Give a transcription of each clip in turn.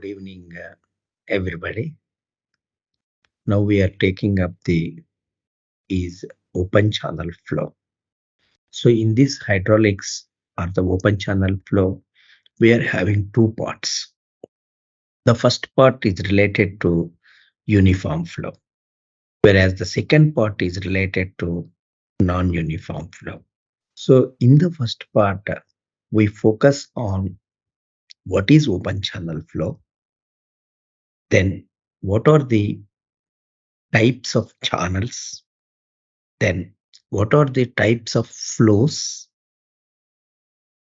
Good evening, everybody. Now we are taking up the is open channel flow. So in this hydraulics or the open channel flow, we are having two parts. The first part is related to uniform flow, whereas the second part is related to non-uniform flow. So in the first part, we focus on what is open channel flow, then what are the types of channels, then what are the types of flows.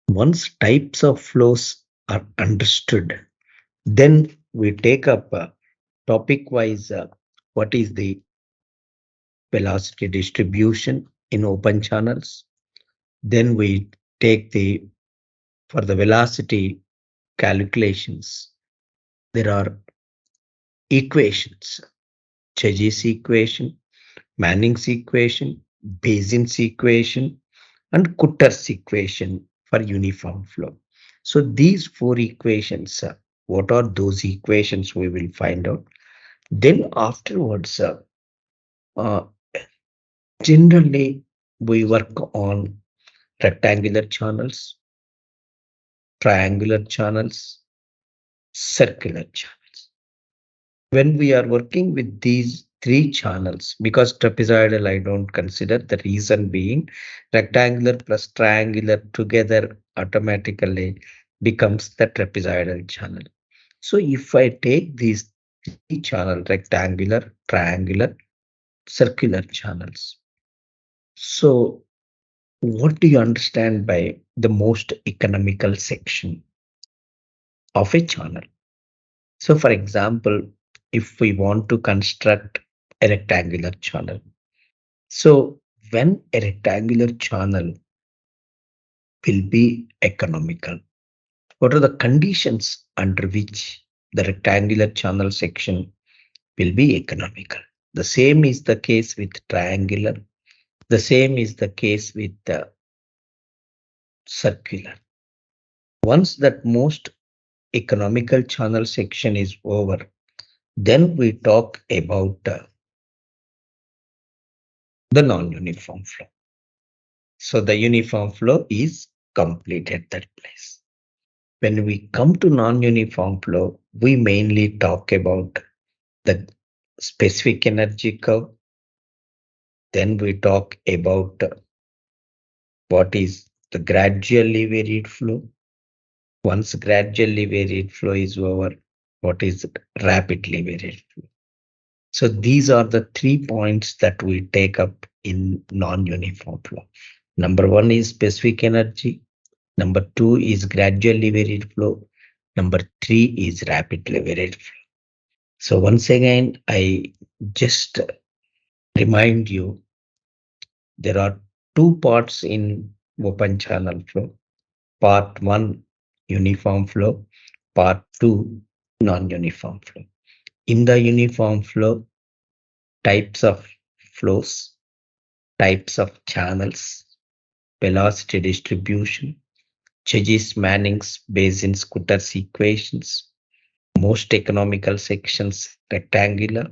Once types of flows are understood, then we take up topic wise what is the velocity distribution in open channels. Then we take the for the velocity calculations. There are equations, Chezy's equation, Manning's equation, Basin's equation, and Cutter's equation for uniform flow. So these four equations, what are those equations we will find out. Then afterwards, uh, generally we work on rectangular channels, triangular channels, circular channels. When we are working with these three channels, because trapezoidal I don't consider, the reason being rectangular plus triangular together automatically becomes the trapezoidal channel. So if I take these three channel, rectangular, triangular, circular channels, so what do you understand by the most economical section of a channel? So for example, if we want to construct a rectangular channel, so when a rectangular channel will be economical, what are the conditions under which the rectangular channel section will be economical? The same is the case with triangular. The same is the case with the circular. Once that most economical channel section is over, then we talk about the non-uniform flow. So the uniform flow is complete at that place. When we come to non-uniform flow, we mainly talk about the specific energy curve. Then we talk about what is the gradually varied flow. Once gradually varied flow is over, what is rapidly varied flow? So these are the 3 points that we take up in non-uniform flow. Number one is specific energy. Number two is gradually varied flow. Number three is rapidly varied flow. So once again, I just remind you, there are two parts in open channel flow. Part one, uniform flow. Part two, non-uniform flow. In the uniform flow, types of flows, types of channels, velocity distribution, Chezy's, Manning's, Basin's, Cutter's equations, most economical sections, rectangular,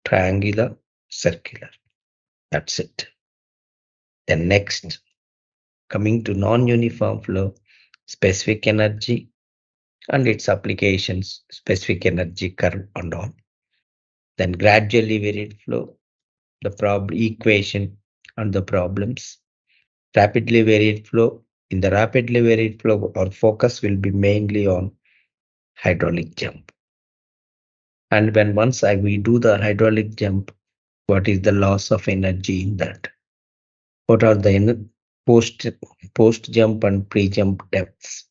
triangular, circular. That's it. Then next, coming to non-uniform flow, specific energy and its applications, specific energy curve and all. Then gradually varied flow, the problem equation and the problems. Rapidly varied flow. In the rapidly varied flow, our focus will be mainly on hydraulic jump. And when we do the hydraulic jump, what is the loss of energy in that? What are the post jump and pre jump depths?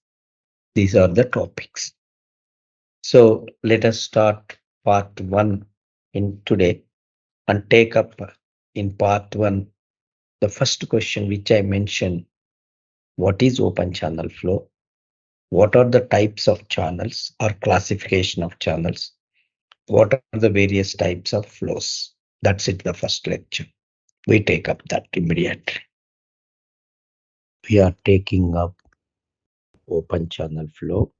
These are the topics. So let us start part one in today and take up in part one the first question which I mentioned. What is open channel flow? What are the types of channels or classification of channels? What are the various types of flows? That's it, the first lecture. We take up that immediately. We are taking up open channel flow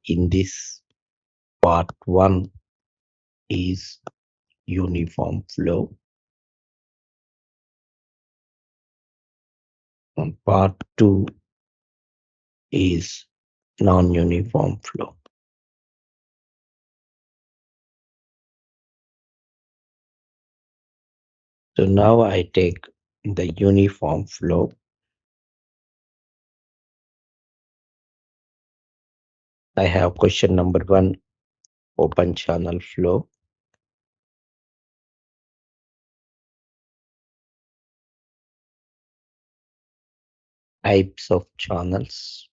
in this Part 1 is uniform flow, and part 2 is non-uniform flow. So now I take the uniform flow. I have question number 1, open channel flow. Types of channels.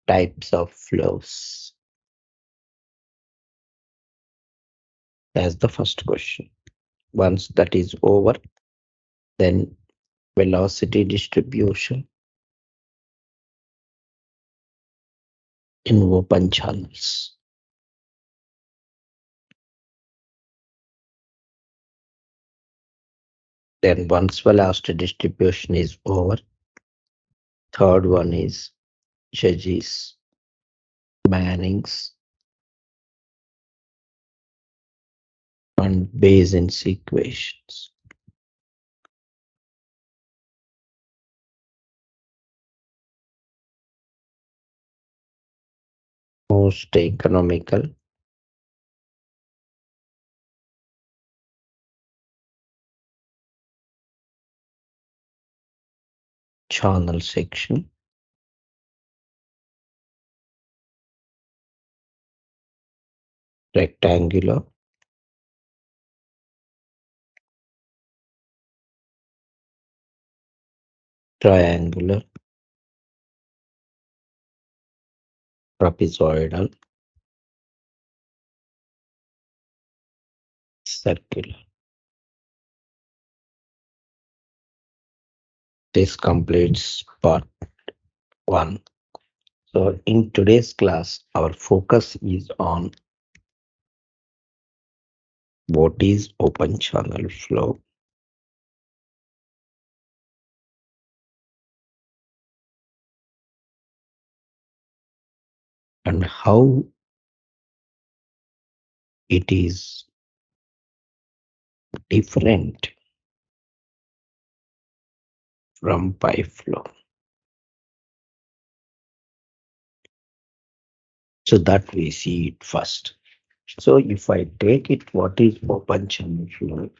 Types of flows. That's the first question. Once that is over, then velocity distribution in open channels. Then once velocity distribution is over, third one is Judges, Mannings, and Bayesian equations. Most economical channel section, rectangular, triangular, trapezoidal, circular. This completes part 1. So in today's class, our focus is on what is open channel flow, and how it is different from pipe flow. So that we see it first. So if I take it, what is open channel flow?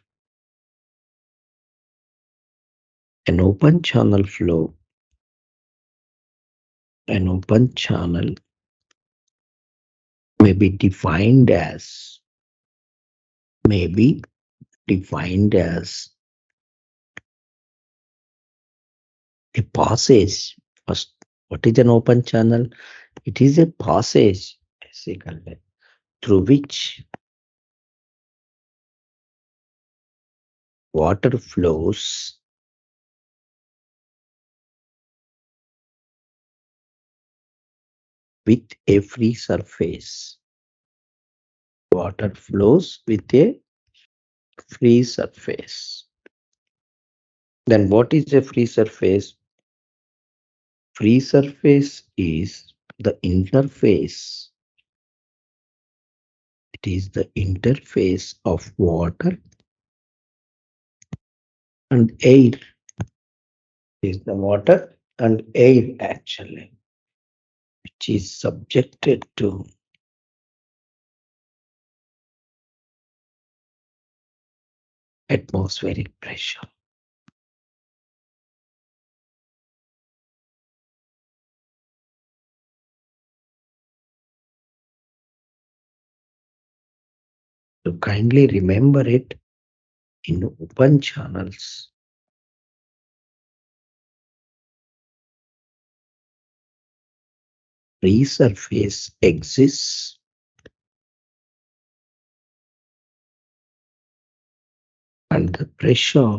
An open channel flow, an open channel may be defined as, may be defined as a passage. First, what is an open channel? It is a passage, basically, through which water flows with a free surface. Water flows with a free surface. Then what is a free surface? Free surface is the interface. It is the interface of water and air. It is the water and air actually, which is subjected to atmospheric pressure. So kindly remember it, in open channels, free surface exists and the pressure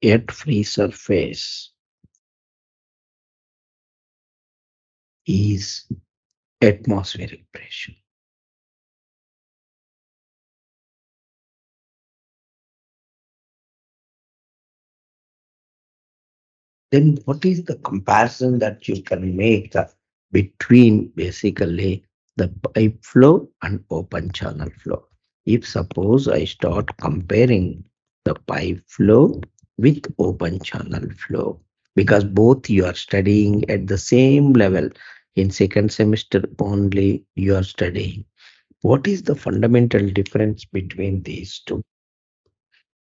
at free surface is atmospheric pressure. then what is the comparison that you can make between basically the pipe flow and open channel flow? If suppose I start comparing the pipe flow with open channel flow, because both you are studying at the same level, in second semester only you are studying, what is the fundamental difference between these two?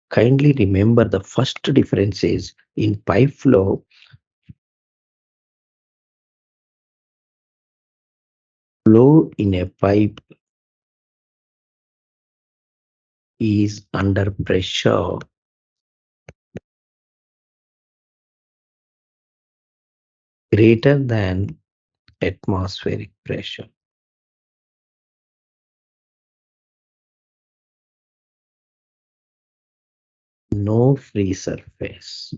Kindly remember, the first difference is in pipe flow, flow in a pipe is under pressure greater than atmospheric pressure. No free surface.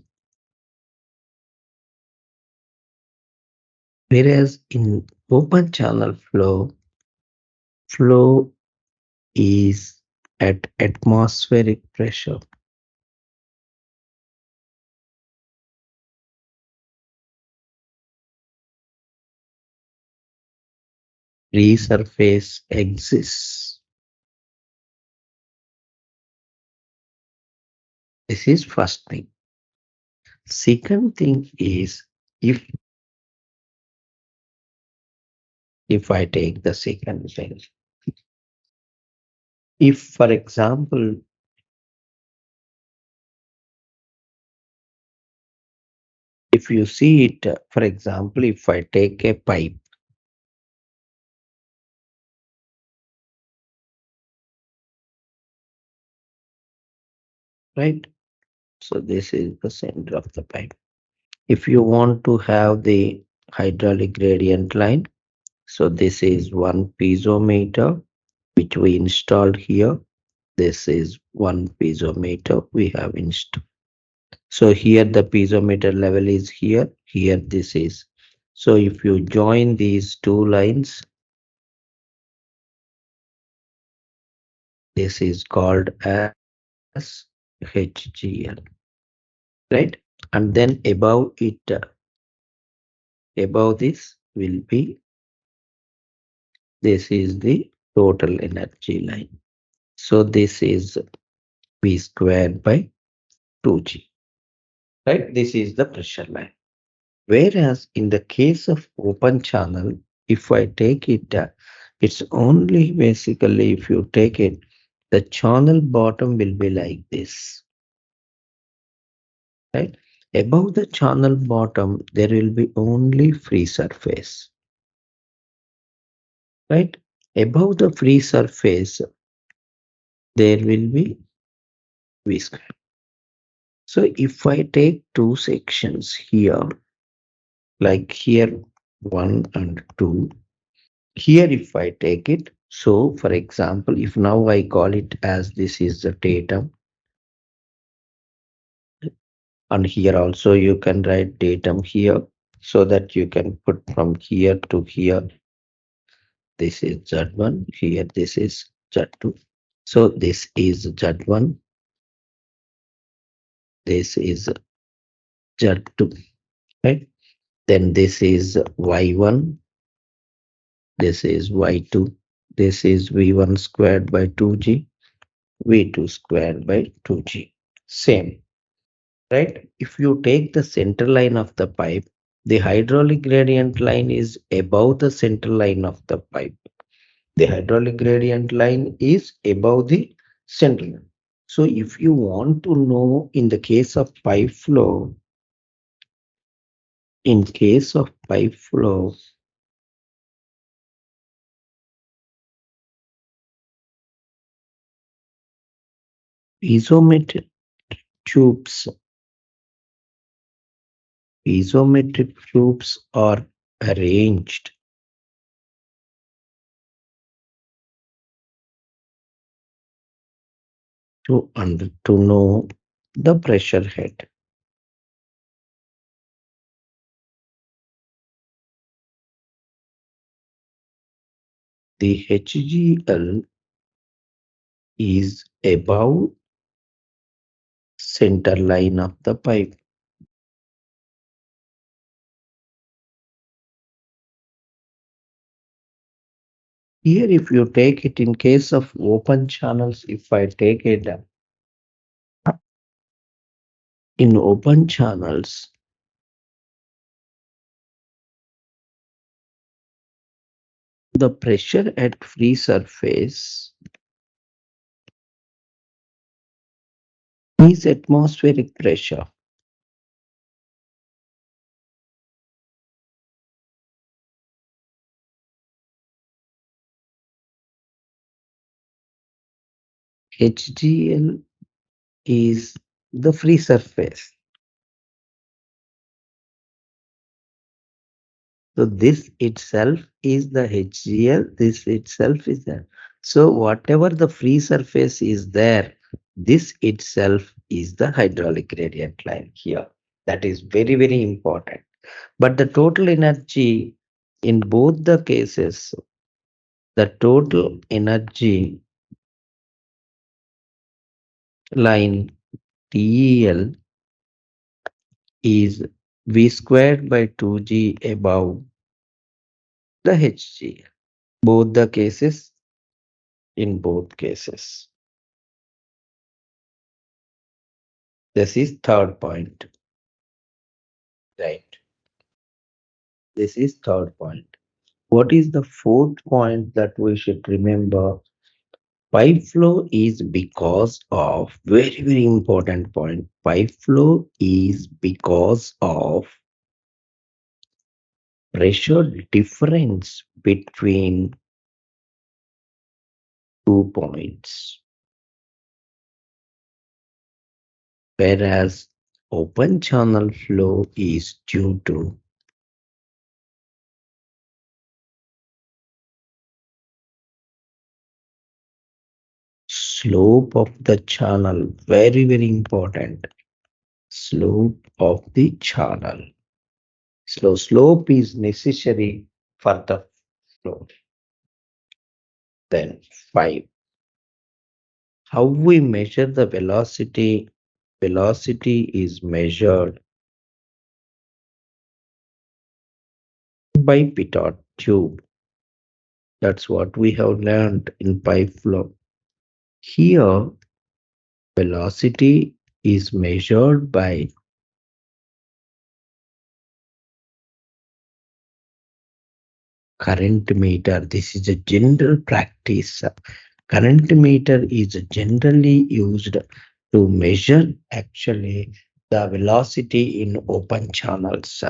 Whereas in open channel flow, flow is at atmospheric pressure. Free surface exists. This is first thing. Second thing is, if I take the second thing, if for example, if you see it, for example, if I take a pipe, right? So this is the center of the pipe. If you want to have the hydraulic gradient line, so this is one piezometer which we installed here. This is one piezometer we have installed. So here the piezometer level is here, here this is. So if you join these two lines, this is called as HGL, right? And then above it, above this will be, this is the total energy line. So this is V squared by 2G, right? This is the pressure line. Whereas in the case of open channel, if I take it, it's only basically, if you take it, the channel bottom will be like this, right? Above the channel bottom, there will be only free surface, right? Above the free surface, there will be V square. So if I take two sections here, like here 1 and 2, here if I take it, so for example, if now I call it as this is the datum, and here also you can write datum here, so that you can put from here to here, this is Z1, here this is Z2. So this is Z1, this is Z2, right? Then this is Y1, this is Y2, this is V1 squared by 2G, V2 squared by 2G. Same, right? If you take the center line of the pipe, the hydraulic gradient line is above the center line of the pipe. The hydraulic gradient line is above the center line. So if you want to know, in the case of pipe flow, in case of pipe flow, isometric tubes, isometric tubes are arranged to know the pressure head. The HGL is above center line of the pipe. Here, if you take it in case of open channels, if I take it in open channels, the pressure at free surface is atmospheric pressure. HGL is the free surface. So this itself is the HGL. This itself is there. So whatever the free surface is there, this itself is the hydraulic gradient line here. That is very, very important. But the total energy in both the cases, the total energy line TEL is V squared by 2G above the HG. Both the cases, in both cases. This is third point. Right. This is third point. What is the fourth point that we should remember? Pipe flow is because of very, very important point. Pipe flow is because of pressure difference between 2 points. Whereas open channel flow is due to slope of the channel. Very, very important. Slope of the channel. So slope is necessary for the flow. Then 5. How we measure the velocity? Velocity is measured by pitot tube. That's what we have learned in pipe flow. Here, velocity is measured by current meter. This is a general practice. Current meter is generally used to measure actually the velocity in open channels.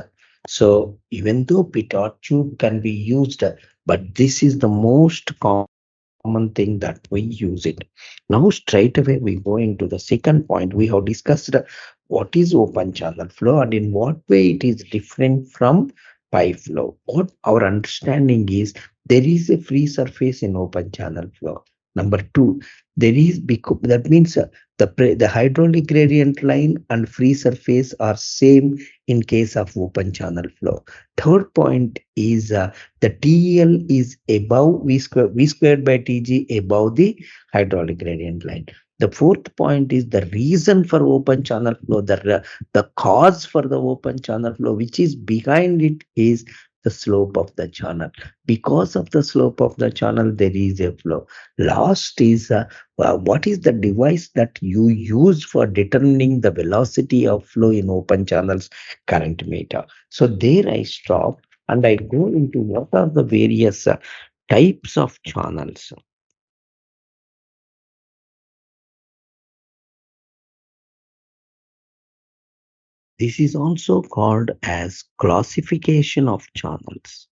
So even though pitot tube can be used, but this is the most common thing that we use it. Now straight away we go into the second point. We have discussed what is open channel flow and in what way it is different from pipe flow. What our understanding is, there is a free surface in open channel flow. Number two, there is because that means the hydraulic gradient line and free surface are same in case of open channel flow. Third point is the TL is above V squared by TG above the hydraulic gradient line. The fourth point is the reason for open channel flow, the cause for the open channel flow, which is behind it is the slope of the channel. Because of the slope of the channel, there is a flow. Last is what is the device that you use for determining the velocity of flow in open channels? Current meter. So there I stop and I go into what are the various types of channels. This is also called as classification of channels.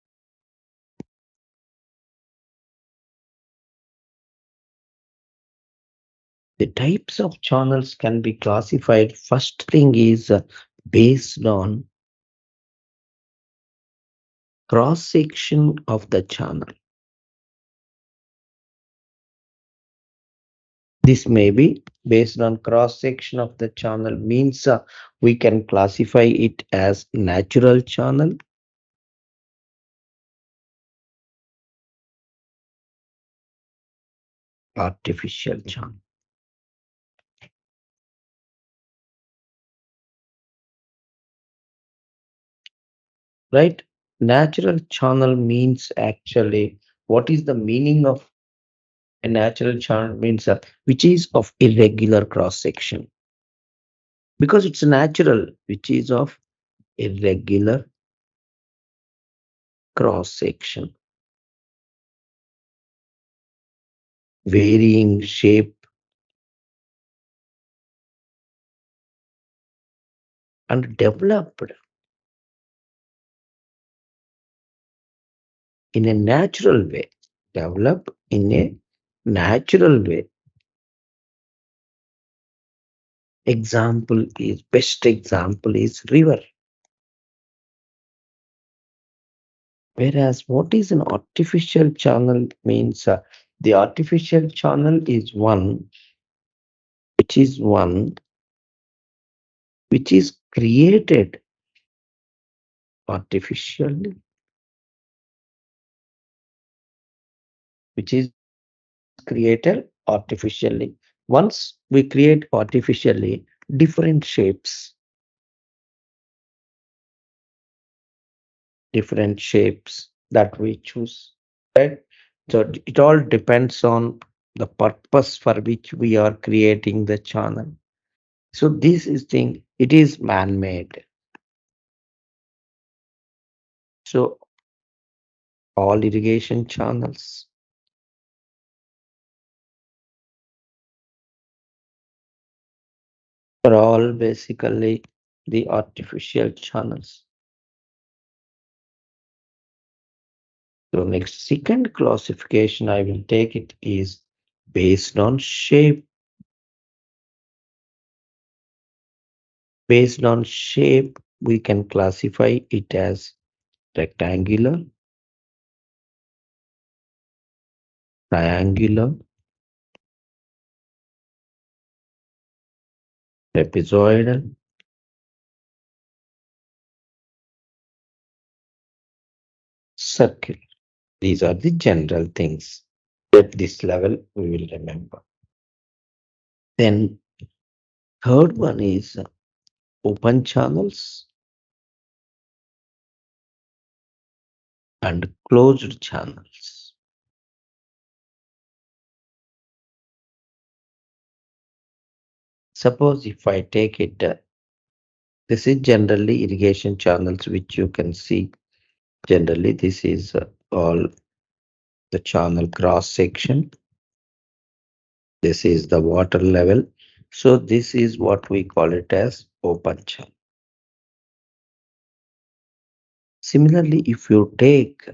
The types of channels can be classified. First thing is based on cross section of the channel. This may be based on cross section of the channel means we can classify it as natural channel, artificial channel. Right? Natural channel means actually What is the meaning of a natural channel? Means which is of irregular cross section, because it's natural, which is of irregular cross section, varying shape and developed in a natural way. Developed in a natural way. Best example is river. Whereas what is an artificial channel means the artificial channel is one which is created artificially, which is created artificially. Once we create artificially different shapes that we choose, right? So it all depends on the purpose for which we are creating the channel. So this is thing, it is man-made. So all irrigation channels are all basically the artificial channels. So next second classification I will take it is based on shape. Based on shape, we can classify it as rectangular, triangular, trapezoidal, circle. These are the general things. At this level, we will remember. Then third one is open channels and closed channels. Suppose if I take it, this is generally irrigation channels, which you can see. Generally, this is all the channel cross section. This is the water level. So this is what we call it as open channel. Similarly, if you take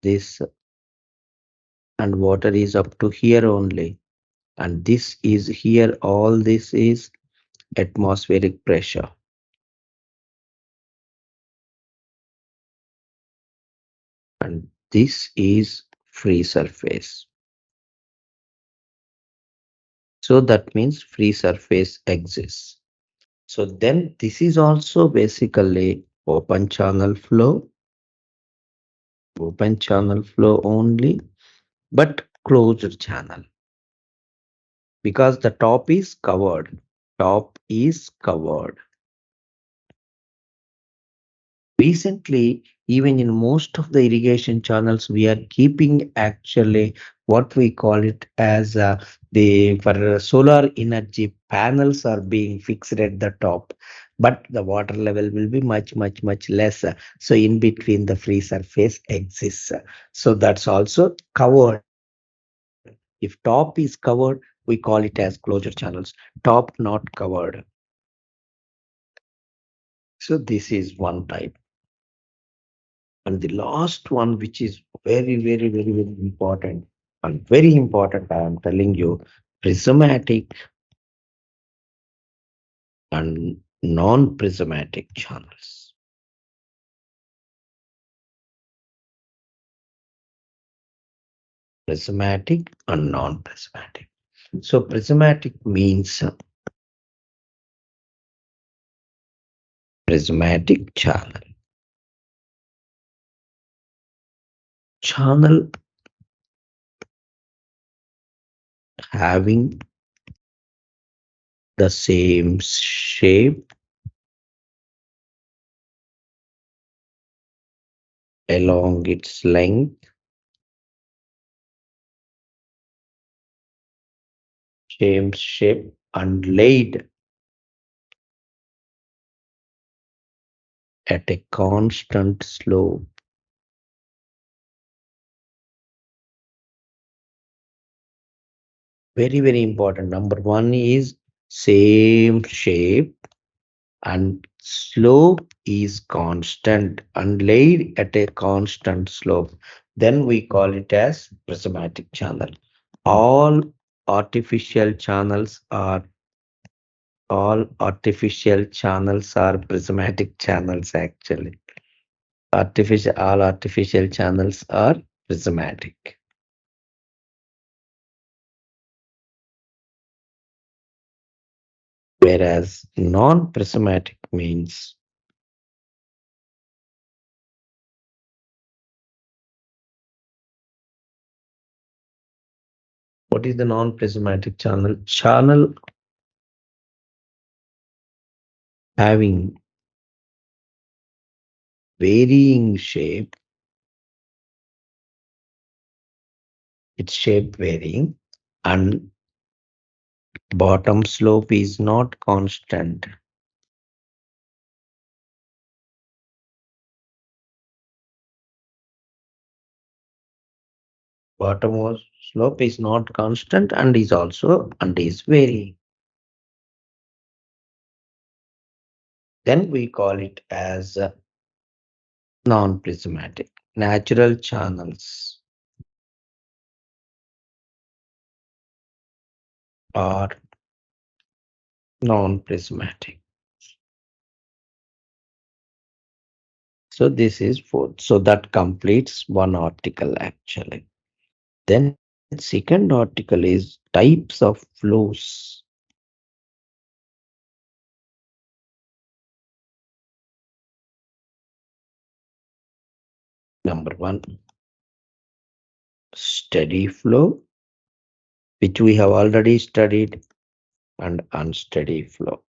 this and water is up to here only, and this is here, all this is atmospheric pressure. And this is free surface. So that means free surface exists. So then this is also basically open channel flow only, but closed channel because the top is covered. Top is covered. Recently, even in most of the irrigation channels, we are keeping actually what we call it as the for solar energy panels are being fixed at the top, but the water level will be much less. So in between the free surface exists. So that's also covered. If top is covered, we call it as closure channels. Top not covered. So this is one type. And the last one, which is very important, and very important, I am telling you, prismatic and non-prismatic channels. Prismatic and non-prismatic. So prismatic means prismatic channel. Channel having the same shape along its length same shape and laid at a constant slope. Very, very important. Number one is same shape and slope is constant and laid at a constant slope. Then we call it as prismatic channel. All artificial channels are all artificial channels are prismatic channels actually. All artificial channels are prismatic. Whereas non-prismatic means what is the non-prismatic channel? Channel having varying shape, its shape varying, and bottom slope is not constant. Slope is not constant and is varying. Then we call it as non-prismatic. Natural channels are non-prismatic. So this is fourth. So that completes one article actually. Then second article is types of flows. Number one, steady flow, which we have already studied, and unsteady flow.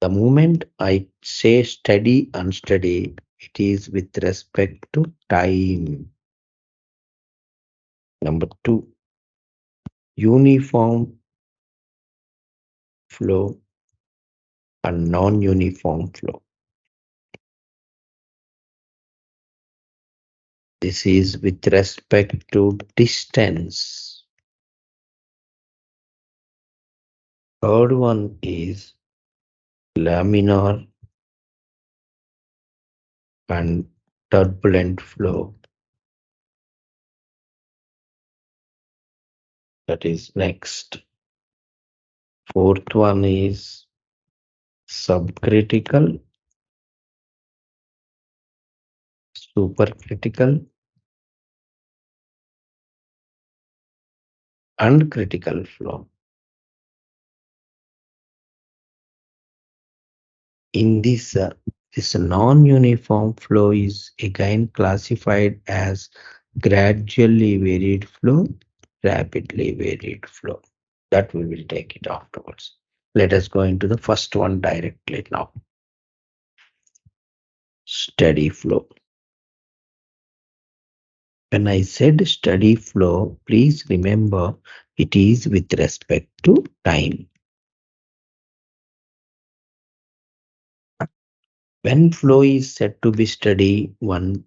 The moment I say steady, unsteady, it is with respect to time. Number two, uniform flow and non-uniform flow. This is with respect to distance. Third one is laminar and turbulent flow. That is next. Fourth one is subcritical, supercritical, and critical flow. In this non-uniform flow is again classified as gradually varied flow, rapidly varied flow. That we will take it afterwards. Let us go into the first one directly now. Steady flow. When I said steady flow, please remember it is with respect to time. When flow is said to be steady, one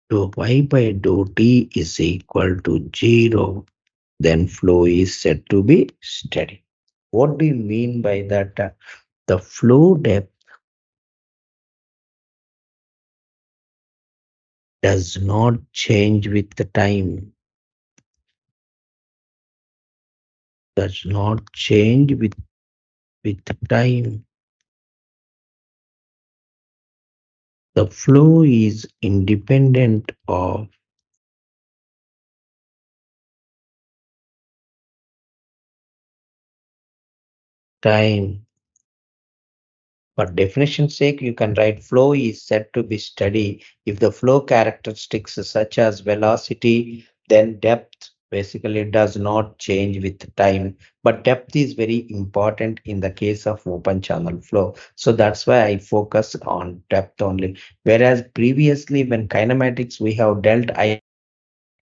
dou y by dou t is equal to 0, then flow is said to be steady. What do you mean by that? The flow depth does not change with the time, does not change with time. The flow is independent of time. For definition's sake, you can write flow is said to be steady if the flow characteristics such as velocity, then depth basically does not change with time. But depth is very important in the case of open channel flow. So that's why I focus on depth only. Whereas previously when kinematics we have dealt, I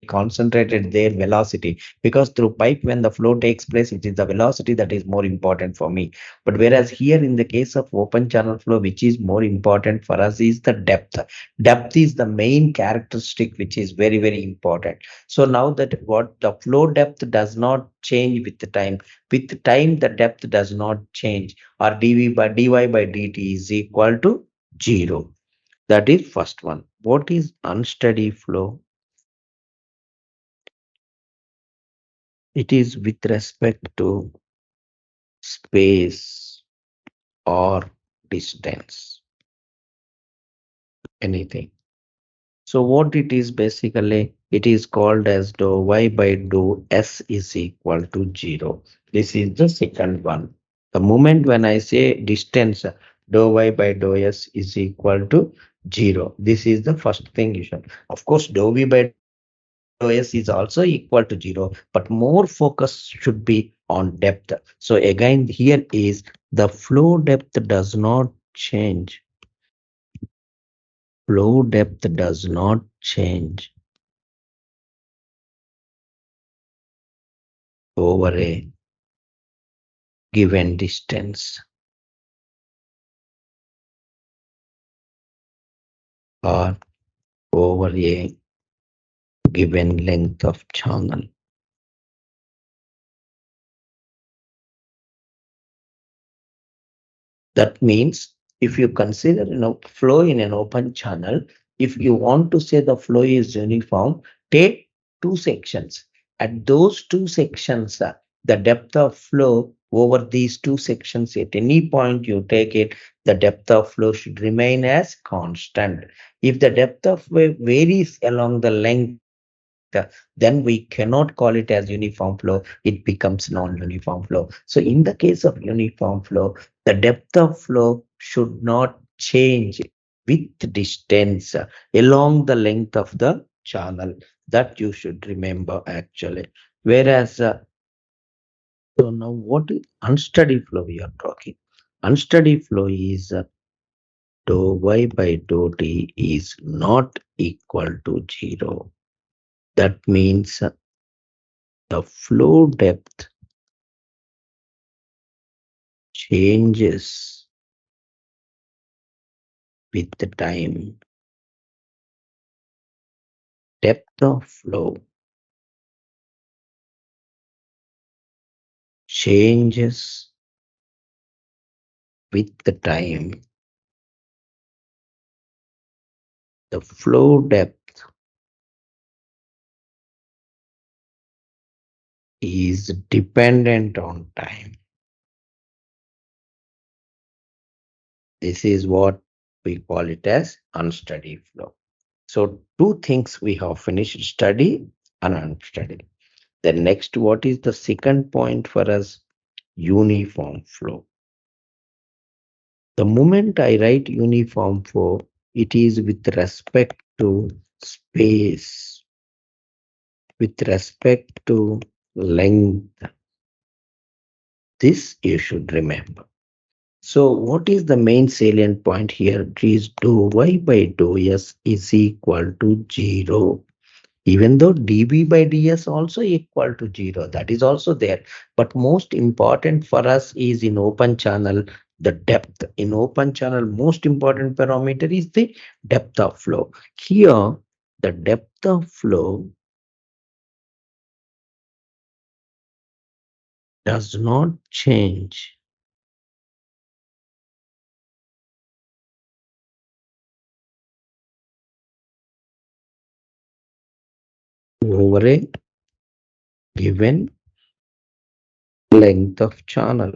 concentrated their velocity, because through pipe when the flow takes place, it is the velocity that is more important for me. But whereas here in the case of open channel flow, which is more important for us is the depth. Depth is the main characteristic which is very very important. So now that what the flow depth does not change with the time, with time the depth does not change, or dy by dt is equal to 0. That is first one. What is unsteady flow? It is with respect to space or distance, anything. So what it is basically, it is called as dou y by dou s is equal to 0. This is the second one. The moment when I say distance, dou y by dou s is equal to 0. This is the first thing you should. Of course, dou v by dou s is also equal to 0, but more focus should be on depth. So again, here is the flow depth does not change. Flow depth does not change over a given distance or over a given length of channel. That means if you consider flow in an open channel, if you want to say the flow is uniform, take two sections. At those two sections, the depth of flow over these two sections, at any point you take it, the depth of flow should remain as constant. If the depth of flow varies along the length, then we cannot call it as uniform flow. It becomes non-uniform flow. So in the case of uniform flow, the depth of flow should not change with distance along the length of the channel. That you should remember actually. Whereas, so now what is unsteady flow we are talking? Unsteady flow is dou y by dou t is not equal to 0. That means the flow depth changes with the time. Depth of flow changes with the time. The flow depth is dependent on time. This is what we call it as unsteady flow. So two things we have finished: steady and unsteady. Then next, what is the second point for us? Uniform flow. The moment I write uniform flow, it is with respect to space, with respect to length. This you should remember. So, what is the main salient point here? It is dou y by dou s is equal to 0. Even though dv by ds also equal to 0, that is also there. But most important for us is in open channel, the depth. In open channel, most important parameter is the depth of flow. Here, the depth of flow does not change over a given length of channel.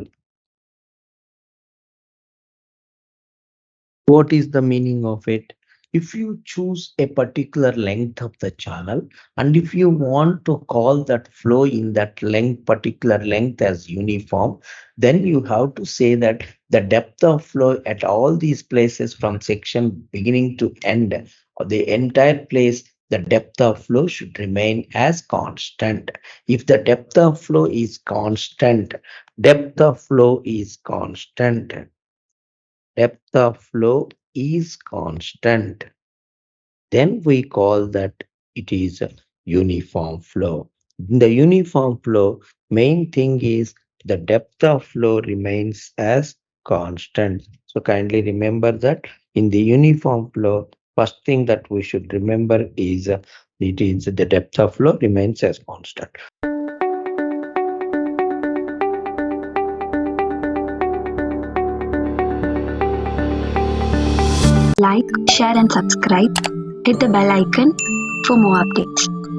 What is the meaning of it? If you choose a particular length of the channel, and if you want to call that flow in that length, particular length as uniform, then you have to say that the depth of flow at all these places from section beginning to end, or the entire place, the depth of flow should remain as constant. If the depth of flow is constant, depth of flow is constant depth of flow is constant, then we call that it is uniform flow. In the uniform flow, main thing is the depth of flow remains as constant. So kindly remember that in the uniform flow, first thing that we should remember is it is the depth of flow remains as constant. Like, share, and subscribe. Hit the bell icon for more updates.